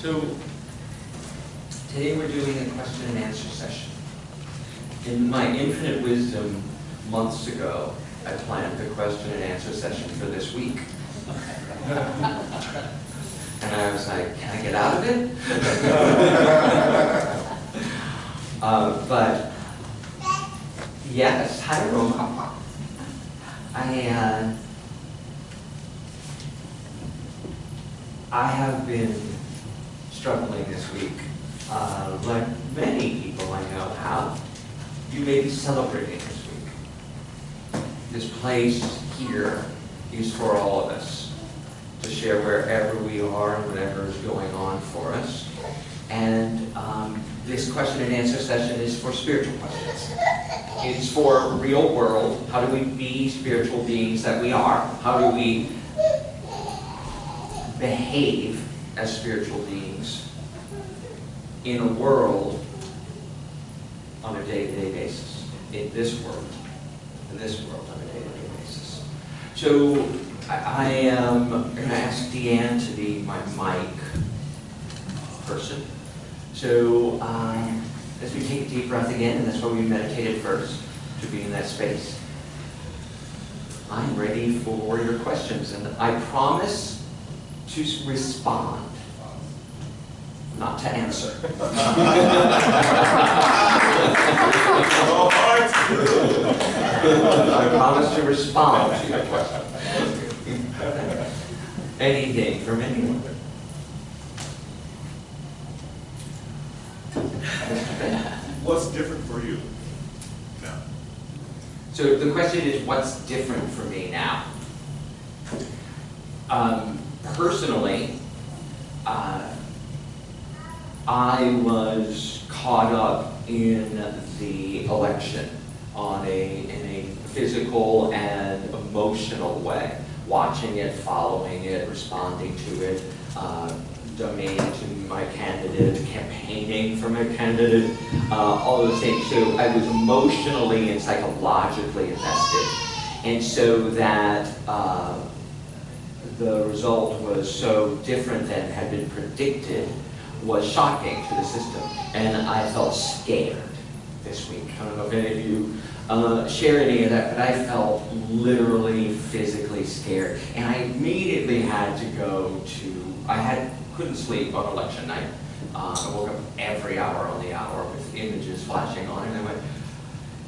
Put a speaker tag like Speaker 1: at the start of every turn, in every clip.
Speaker 1: So today we're doing a question and answer session. In my infinite wisdom, months ago, I planned the question and answer session for this week. And I was like, can I get out of it? But yes, hi Roma. I have been struggling this week, like many people I know have. You may be celebrating this week. This place here is for all of us to share wherever we are and whatever is going on for us. And this question and answer session is for spiritual questions. It's for real world. How do we be spiritual beings that we are? How do we behave as spiritual beings in a world on a day-to-day basis, in this world on a day-to-day basis. So I am going to ask Deanne to be my mic person. So as we take a deep breath again, and that's why we meditated first, to be in that space, I'm ready for your questions, and I promise to respond, not to answer. I promise to respond to your question. Anything from anyone.
Speaker 2: What's different for you now?
Speaker 1: So the question is, what's different for me now? Personally, I was caught up in the election in a physical and emotional way, watching it, following it, responding to it, donating to my candidate, campaigning for my candidate, all those things. So I was emotionally and psychologically invested. And so that the result was so different than had been predicted was shocking to the system. And I felt scared this week. I don't know if any of you share any of that, but I felt literally, physically scared. And I immediately had to go to, couldn't sleep on election night. I woke up every hour on the hour with images flashing on, and I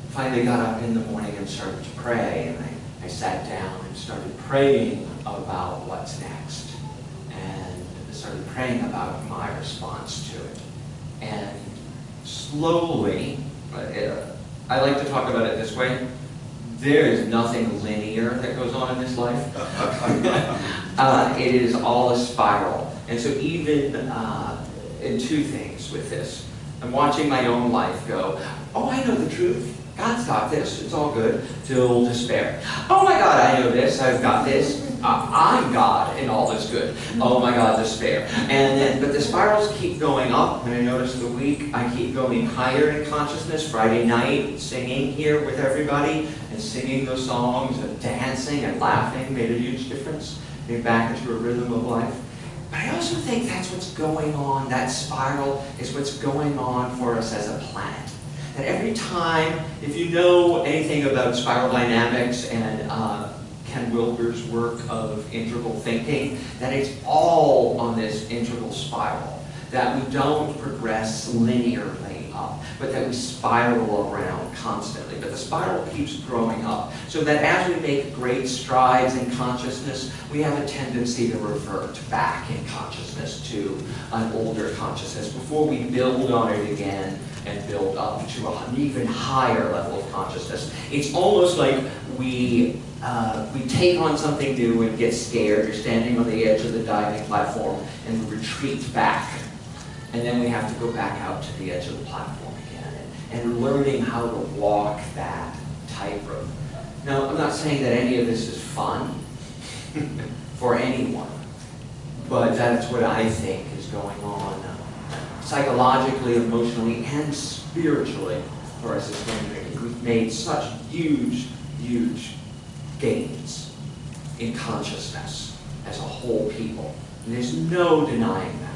Speaker 1: finally got up in the morning and started to pray, and I sat down and started praying about what's next, and started praying about my response to it. And slowly, I like to talk about it this way, there is nothing linear that goes on in this life. It is all a spiral. And so even in two things with this, I'm watching my own life go, oh, I know the truth. God's got this. It's all good. Till despair. Oh my God, I know this. I've got this. I'm God and all is good. Oh my God, despair. But the spirals keep going up, and I notice the week I keep going higher in consciousness. Friday night, singing here with everybody, and singing those songs, and dancing and laughing made a huge difference. Getting back into a rhythm of life. But I also think that's what's going on, that spiral is what's going on for us as a planet. That every time, if you know anything about spiral dynamics and Ken Wilber's work of integral thinking, that it's all on this integral spiral. That we don't progress linearly up, but that we spiral around constantly. But the spiral keeps growing up, so that as we make great strides in consciousness, we have a tendency to revert back in consciousness to an older consciousness before we build on it again and build up to an even higher level of consciousness. It's almost like we take on something new and get scared. You're standing on the edge of the diving platform and retreat back. And then we have to go back out to the edge of the platform again and learning how to walk that tightrope. Now, I'm not saying that any of this is fun for anyone, but that's what I think is going on psychologically, emotionally, and spiritually for us as human beings. We've made such huge, huge gains in consciousness as a whole people. And there's no denying that.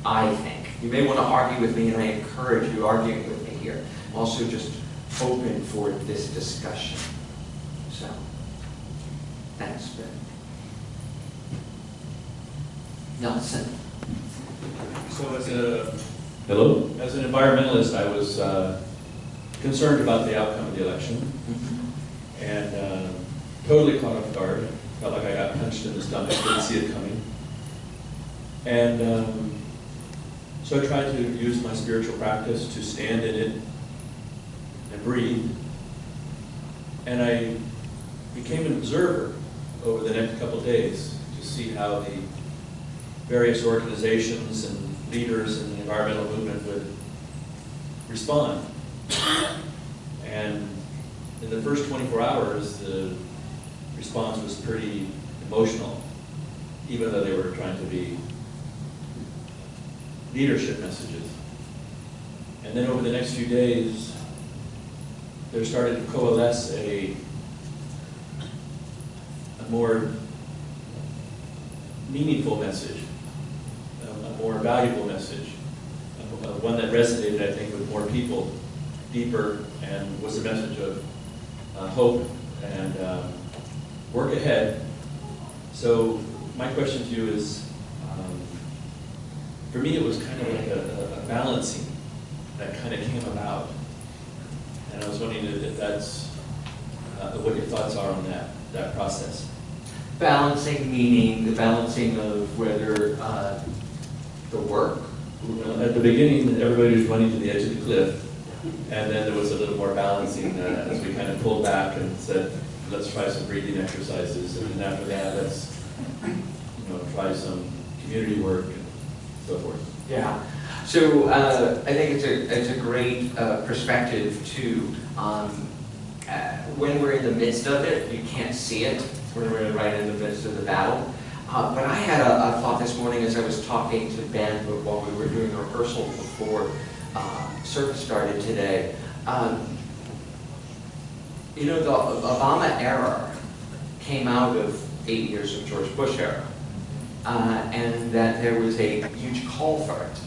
Speaker 1: I think. You may want to argue with me, and I encourage you arguing with me here. I'm also just open for this discussion. So, thanks, Ben. Nelson.
Speaker 3: So as an environmentalist, I was concerned about the outcome of the election, and totally caught off guard. Felt like I got punched in the stomach, didn't see it coming. And so I tried to use my spiritual practice to stand in it and breathe. And I became an observer over the next couple of days to see how the various organizations and leaders in the environmental movement would respond. And in the first 24 hours, the response was pretty emotional, even though they were trying to be leadership messages. And then over the next few days, there started to coalesce a more meaningful message, a more valuable message, one that resonated, I think, with more people, deeper, and was a message of hope and work ahead. So my question to you is, for me, it was kind of like a balancing that kind of came about. And I was wondering if that's what your thoughts are on that process.
Speaker 1: Balancing meaning the balancing of whether the work.
Speaker 3: Well, at the beginning, everybody was running to the edge of the cliff, and then there was a little more balancing as we kind of pulled back and said, let's try some breathing exercises, and then after that, let's try some community work and so forth.
Speaker 1: Yeah. So I think it's a great perspective too. When we're in the midst of it, you can't see it. When we're right in the midst of the battle. But I had a thought this morning as I was talking to Ben while we were doing rehearsal before service started today. The Obama era came out of 8 years of George Bush era. And that there was a huge call for it.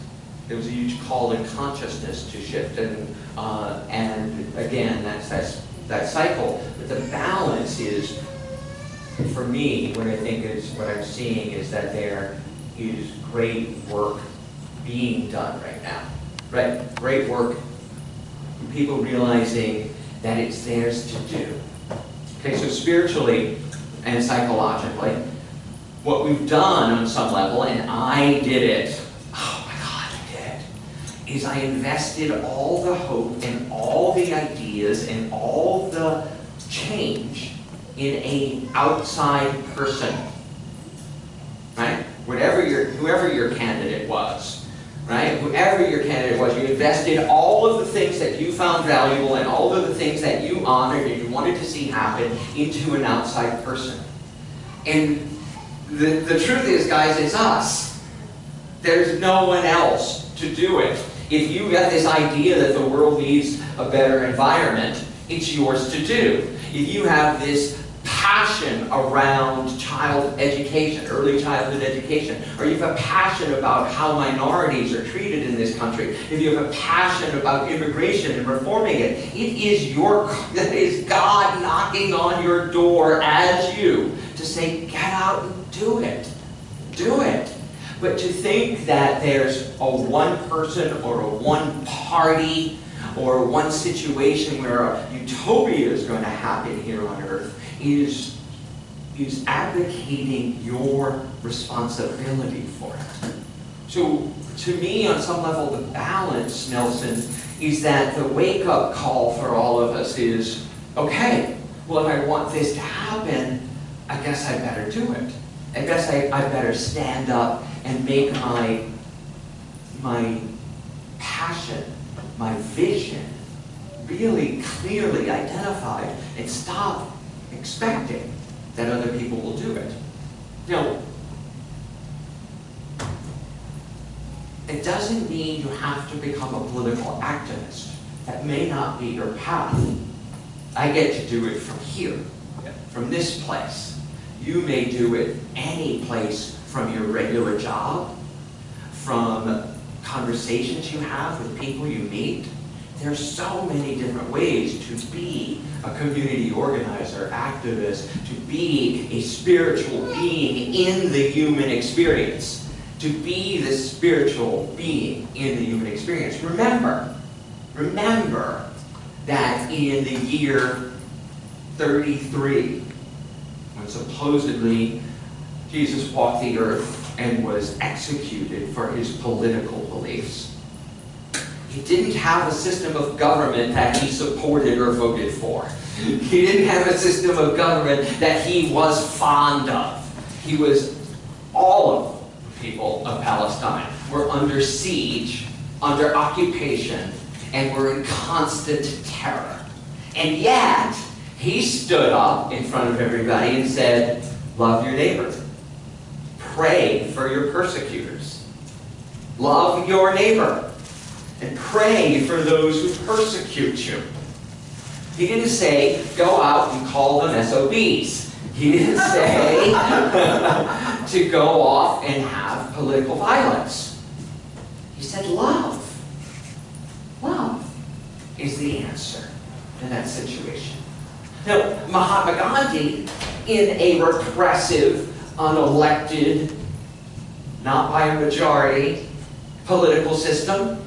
Speaker 1: There was a huge call in consciousness to shift. And again, that's that cycle. But the balance is, for me, what I'm seeing is that there is great work being done right now. Right? Great work. People realizing that it's theirs to do. Okay, so spiritually and psychologically, what we've done on some level, and I did it, oh my God, I did it, is I invested all the hope and all the ideas and all the change in an outside person, right? Whoever your candidate was, right? Whoever your candidate was, you invested all of the things that you found valuable and all of the things that you honored and you wanted to see happen into an outside person. And the truth is, guys, it's us. There's no one else to do it. If you got this idea that the world needs a better environment, it's yours to do. If you have this passion around child education, early childhood education, or you have a passion about how minorities are treated in this country, if you have a passion about immigration and reforming it, that is God knocking on your door as you to say, get out and do it. Do it. But to think that there's a one person or a one party or one situation where a utopia is going to happen here on earth is abdicating your responsibility for it. So to me, on some level, the balance, Nelson, is that the wake-up call for all of us is, okay, well, if I want this to happen, I guess I better do it. I guess I better stand up and make my passion, my vision, really clearly identified and stop expecting that other people will do it. Now, it doesn't mean you have to become a political activist. That may not be your path. I get to do it from here, from this place. You may do it any place from your regular job, from conversations you have with people you meet. There's so many different ways to be a community organizer, activist, to be a spiritual being in the human experience. To be the spiritual being in the human experience. Remember that in the year 33, when supposedly Jesus walked the earth and was executed for his political beliefs, he didn't have a system of government that he supported or voted for. He didn't have a system of government that he was fond of. He was all of the people of Palestine were under siege, under occupation, and were in constant terror. And yet, he stood up in front of everybody and said, love your neighbor. Pray for your persecutors. Love your neighbor. And pray for those who persecute you. He didn't say, go out and call them SOBs. He didn't say to go off and have political violence. He said love. Love is the answer in that situation. Now, Mahatma Gandhi, in a repressive, unelected, not by a majority, political system,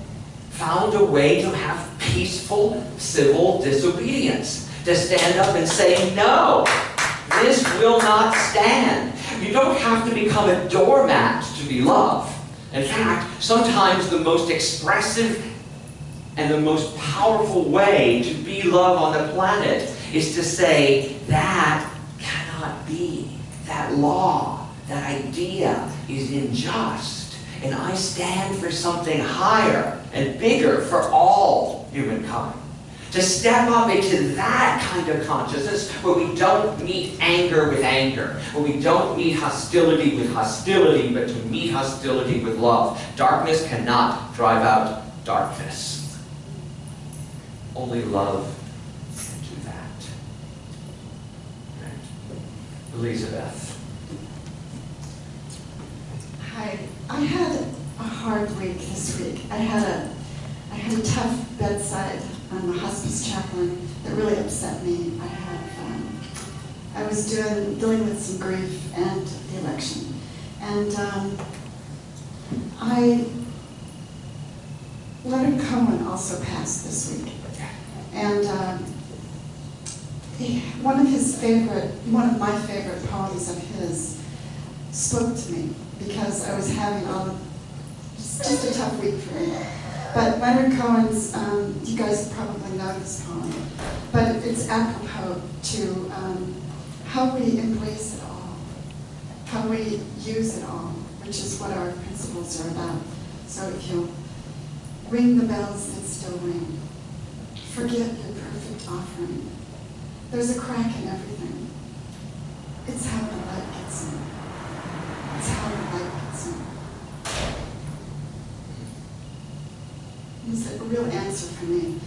Speaker 1: found a way to have peaceful civil disobedience. To stand up and say, no, this will not stand. You don't have to become a doormat to be loved. In fact, sometimes the most expressive and the most powerful way to be loved on the planet is to say, that cannot be. That law, that idea is unjust. And I stand for something higher and bigger for all humankind. To step up into that kind of consciousness where we don't meet anger with anger, where we don't meet hostility with hostility, but to meet hostility with love. Darkness cannot drive out darkness. Only love can do that. Right. Elizabeth.
Speaker 4: Hi. I had a hard week this week. I had a tough bedside on the hospice chaplain that really upset me. I was dealing with some grief and the election, and Leonard Cohen also passed this week, and one of my favorite poems of his spoke to me because I was having just a tough week for me. But Leonard Cohen's, you guys probably know this poem, but it's apropos to how we embrace it all, how we use it all, which is what our principles are about. So if you'll ring the bells that still ring, forget your perfect offering. There's a crack in everything. It's how the light gets in. It's how the light gets in. It's a real answer for me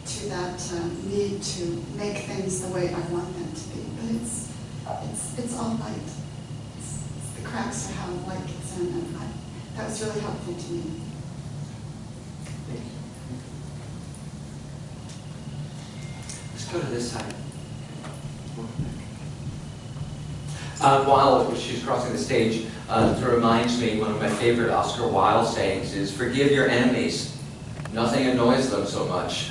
Speaker 4: to that need to make things the way I want them to be. But it's all light. It's the cracks are how the light gets in, and that was really helpful to me.
Speaker 1: Thank you. Let's go to this side. While she's crossing the stage, it reminds me, one of my favorite Oscar Wilde sayings is, forgive your enemies. Nothing annoys them so much.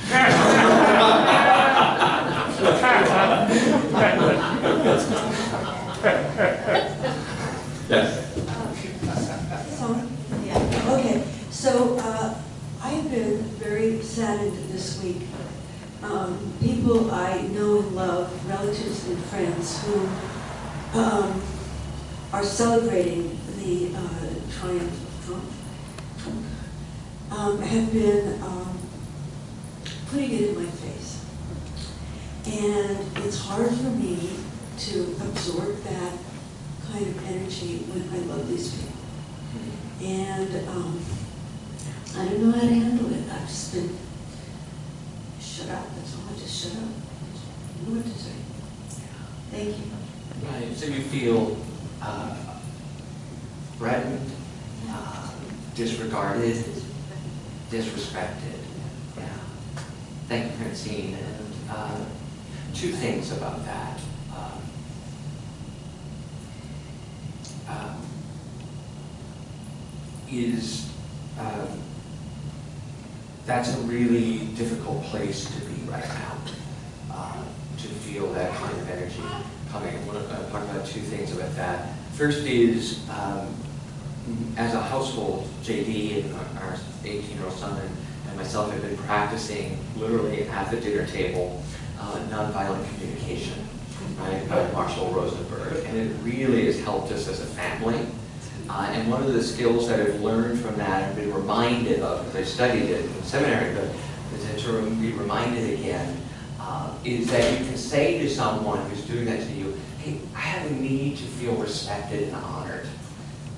Speaker 1: Yes.
Speaker 5: So I've been very saddened this week. People I know and love, relatives and friends, who are celebrating the triumph of Trump, have been putting it in my face. And it's hard for me to absorb that kind of energy when I love these people. And I don't know how to handle it. I've just been shut up. That's all. I just shut up. I don't know what to say. Thank you.
Speaker 1: Right. So you feel threatened, disregarded, disrespected. Yeah. Thank you, Francine. And two things about that. That's a really difficult place to be right now, to feel that kind of energy coming. I want to talk about two things about that. First is, as a household, JD and our 18-year-old son and myself have been practicing literally at the dinner table nonviolent communication, right, by Marshall Rosenberg, and it really has helped us as a family. And one of the skills that I've learned from that and been reminded of, because I studied it in seminary, but to be reminded again, is that you can say to someone who's doing that to you, hey, I have a need to feel respected and honored.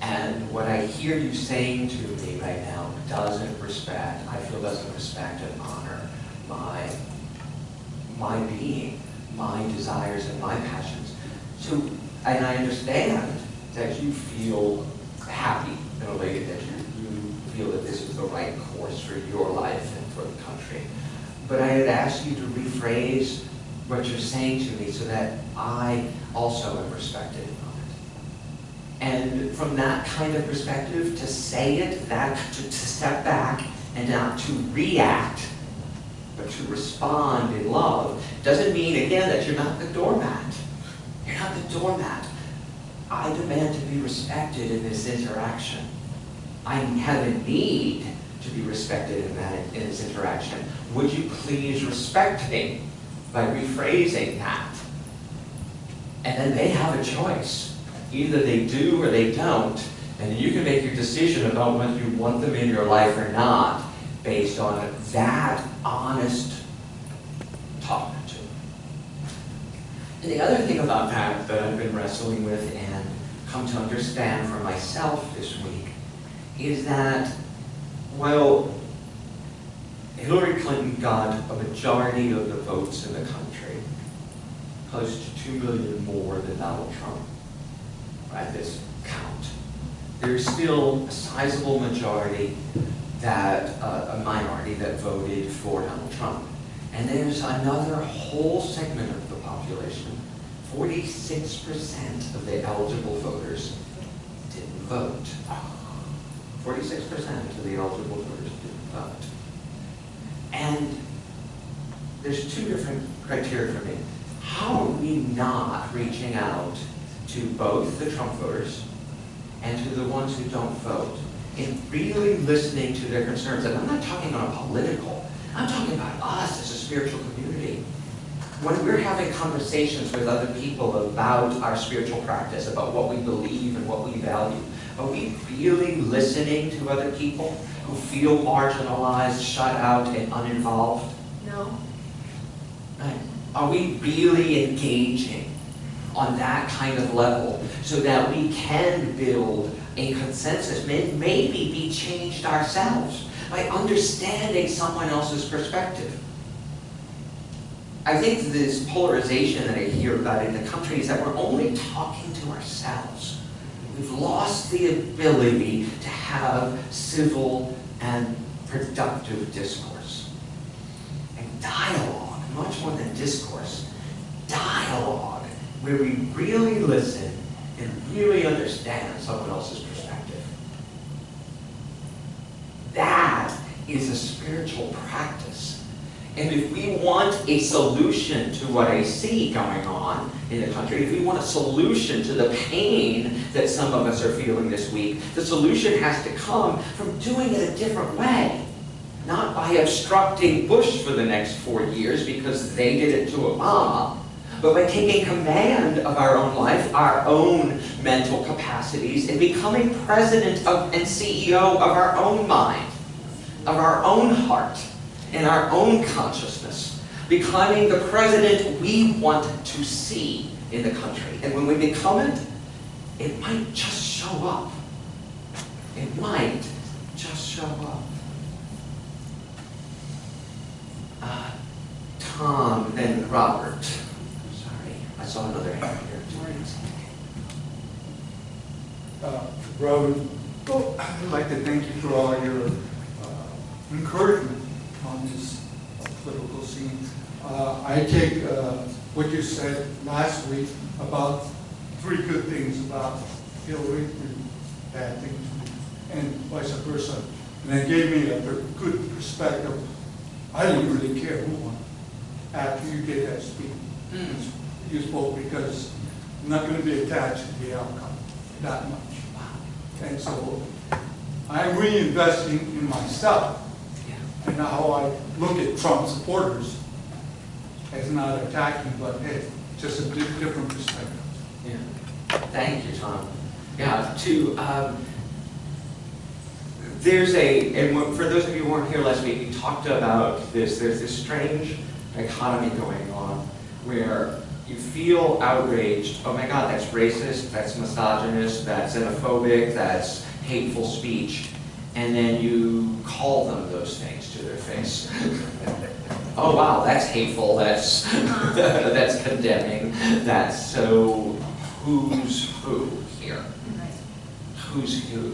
Speaker 1: And what I hear you saying to me right now doesn't respect and honor my being, my desires and my passions. So, and I understand that you feel happy in a way that you feel that this is the right course for your life and for the country. But I would ask you to rephrase what you're saying to me so that I also am respected and honored. And from that kind of perspective, to say it, to step back and not to react, but to respond in love, doesn't mean, again, that you're not the doormat. You're not the doormat. I demand to be respected in this interaction. I have a need to be respected in this interaction. Would you please respect me by rephrasing that? And then they have a choice. Either they do or they don't, and you can make your decision about whether you want them in your life or not based on that honest talk to. And the other thing about that I've been wrestling with and come to understand for myself this week is that, well, Hillary Clinton got a majority of the votes in the country, close to 2 million more than Donald Trump, at this count. There's still a sizable majority a minority that voted for Donald Trump. And there's another whole segment of the population, 46% of the eligible voters didn't vote. 46% of the eligible voters didn't vote. And there's two different criteria for me. How are we not reaching out to both the Trump voters and to the ones who don't vote and really listening to their concerns? And I'm not talking on a political, I'm talking about us as a spiritual community. When we're having conversations with other people about our spiritual practice, about what we believe and what we value, are we really listening to other people who feel marginalized, shut out, and uninvolved?
Speaker 5: No.
Speaker 1: Right. Are we really engaging on that kind of level so that we can build a consensus, maybe be changed ourselves by understanding someone else's perspective? I think this polarization that I hear about in the country is that we're only talking to ourselves. We've lost the ability to have civil and productive discourse. And dialogue, much more than discourse, dialogue, where we really listen and really understand someone else's perspective. That is a spiritual practice. And if we want a solution to what I see going on in the country, if we want a solution to the pain that some of us are feeling this week, the solution has to come from doing it a different way. Not by obstructing Bush for the next 4 years because they did it to Obama, but by taking command of our own life, our own mental capacities, and becoming president of and CEO of our own mind, of our own heart, and our own consciousness, becoming the president we want to see in the country. And when we become it, it might just show up. It might just show up. Tom, then Robert. Sorry, I saw another hand here.
Speaker 6: Road, Well, I'd like to thank you for all your encouragement on this political scene. I take what you said last week about 3 good things about Hillary and bad things, and vice versa. And that gave me a good perspective. I didn't really care who won after you gave that speech. You spoke, because I'm not going to be attached to the outcome that much. And so I'm reinvesting in myself and how I look at Trump supporters as not attacking, but hey, just a different perspective.
Speaker 1: Yeah. Thank you, Tom. Yeah, there's and for those of you who weren't here last week, we talked about this. There's this strange dichotomy going on where you feel outraged. Oh my God, that's racist, that's misogynist, that's xenophobic, that's hateful speech. And then you call them those things to their face. Oh wow, that's hateful, that's, that's condemning, that's so who's who here? Who's who?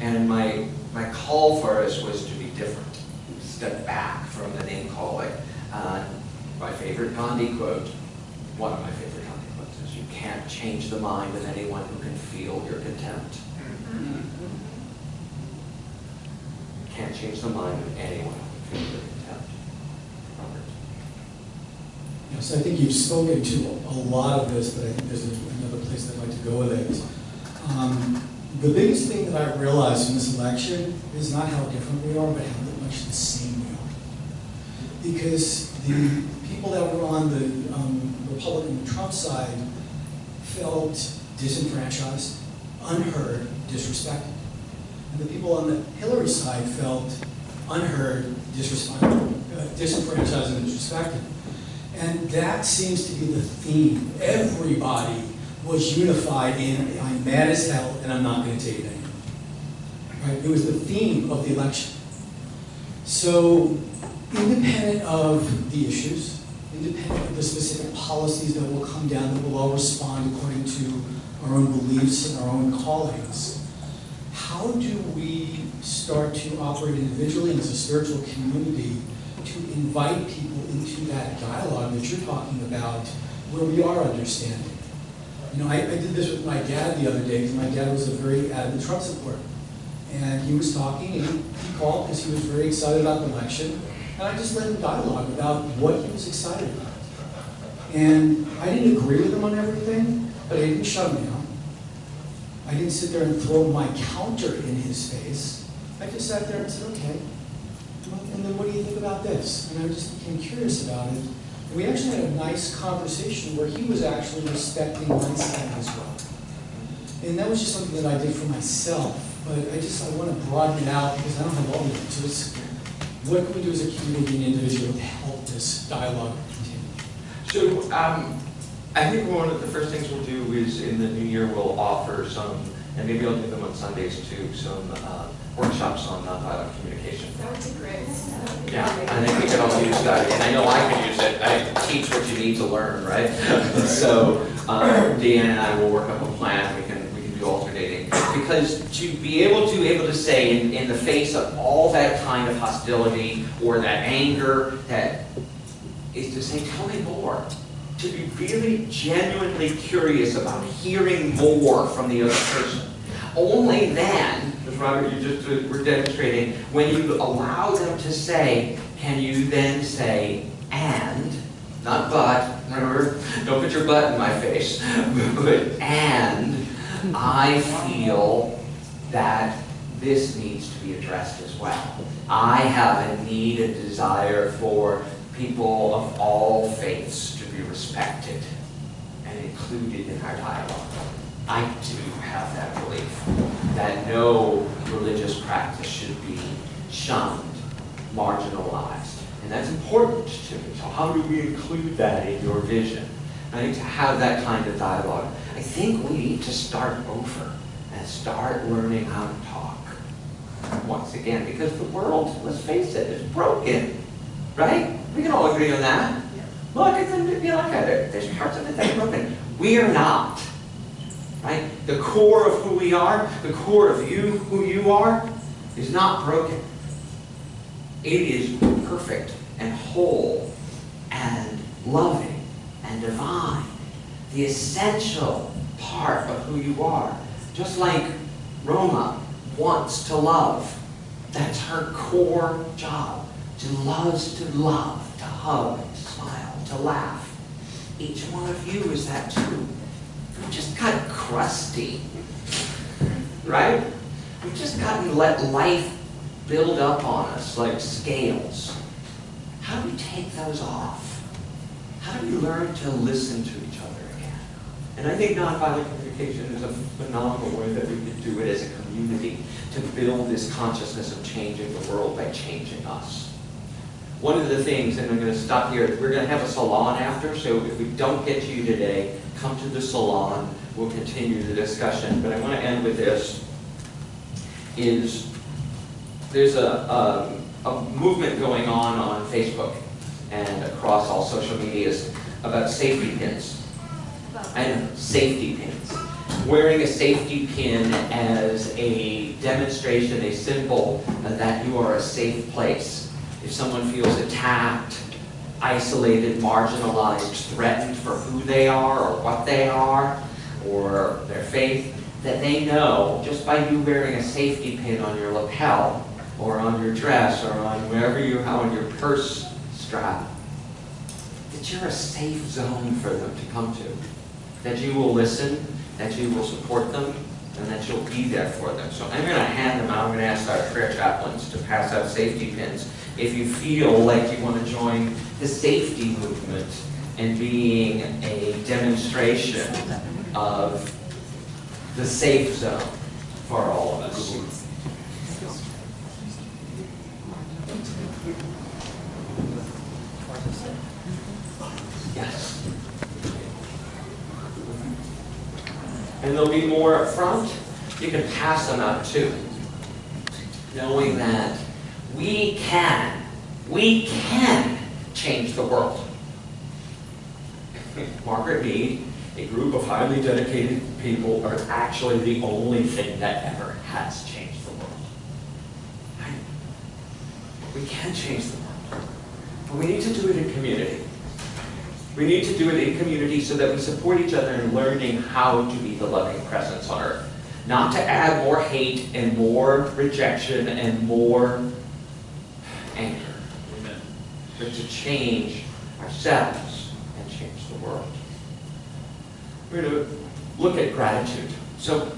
Speaker 1: And my call for us was to be different. Step back from the name calling. My favorite Gandhi quote, one of my favorite Gandhi quotes, is you can't change the mind of anyone who can feel your contempt. You can't change the mind of anyone who can feel your contempt. Robert.
Speaker 7: Yes, I think you've spoken to a lot of this, but I think there's another place I'd like to go with it. The biggest thing that I realized in this election is not how different we are, but how much the same we are. Because the people that were on the Republican and Trump side felt disenfranchised, unheard, disrespected. And the people on the Hillary side felt unheard, disenfranchised, and disrespected. And that seems to be the theme. Everybody was unified in, I'm mad as hell and I'm not going to take it anymore. Right? It was the theme of the election. So, independent of the issues, independent of the specific policies that will come down, that will all respond according to our own beliefs and our own callings, how do we start to operate individually and as a spiritual community to invite people into that dialogue that you're talking about, where we are understanding? You know, I did this with my dad the other day, because my dad was a very adamant Trump supporter. And he was talking, and he called because he was very excited about the election. And I just let him dialogue about what he was excited about. And I didn't agree with him on everything, but I didn't shut him down. I didn't sit there and throw my counter in his face. I just sat there and said, okay, and then what do you think about this? And I just became curious about it. And we actually had a nice conversation where he was actually respecting my side as well. And that was just something that I did for myself. But I want to broaden it out because I don't have all the answers. What can we do as a community and individual to help this dialogue continue?
Speaker 1: So I think one of the first things we'll do is in the new year we'll offer some, and maybe I'll do them on Sundays too, some workshops on nonviolent communication.
Speaker 4: That would be great.
Speaker 1: Yeah, I think we could all use that, and I know I could use it. I teach what you need to learn, right? So Deanna and I will work up a plan. We can do alternating, because to be able to say in the face of all that kind of hostility or that anger, that is to say, tell me more. To be really genuinely curious about hearing more from the other person. Only then, as Robert, you just were demonstrating, when you allow them to say, can you then say, and, not but, remember, don't put your butt in my face, but and, I feel that this needs to be addressed as well. I have a need, a desire for people of all faiths to be respected and included in our dialogue. I do have that belief that no religious practice should be shunned, marginalized. And that's important to me. So how do we include that in your vision? I need to have that kind of dialogue. I think we need to start over and start learning how to talk once again, because the world, let's face it, is broken, right? We can all agree on that. Look, there's parts of it that are broken. We are not. right? The core of who we are, the core of you, who you are, is not broken. It is perfect and whole and loving and divine. The essential part of who you are. Just like Roma wants to love. That's her core job. She loves to love, to hug, to smile, to laugh. Each one of you is that too. We've just got crusty, right? We've just gotten to let life build up on us like scales. How do we take those off? How do we learn to listen to each other again? And I think nonviolent communication is a phenomenal way that we can do it as a community to build this consciousness of changing the world by changing us. One of the things, and I'm going to stop here, we're going to have a salon after, so if we don't get to you today, come to the salon. We'll continue the discussion. But I want to end with this. There's a movement going on Facebook and across all social medias about safety pins. And safety pins. Wearing a safety pin as a demonstration, a symbol that you are a safe place. If someone feels attacked, isolated, marginalized, threatened for who they are or what they are or their faith, that they know just by you wearing a safety pin on your lapel or on your dress or on wherever you have on your purse strap, that you're a safe zone for them to come to. That you will listen, that you will support them, and that you'll be there for them. So I'm going to hand them out. I'm going to ask our prayer chaplains to pass out safety pins. If you feel like you want to join the safety movement and being a demonstration of the safe zone for all of us. Yes. And there'll be more up front. You can pass them out too. Knowing that we can change the world. Margaret Mead, a group of highly dedicated people, are actually the only thing that ever has changed the world. Right? We can change the world. But we need to do it in community. We need to do it in community so that we support each other in learning how to be the loving presence on earth. Not to add more hate and more rejection and more anger. Amen. But to change ourselves and change the world. We're going to look at gratitude. So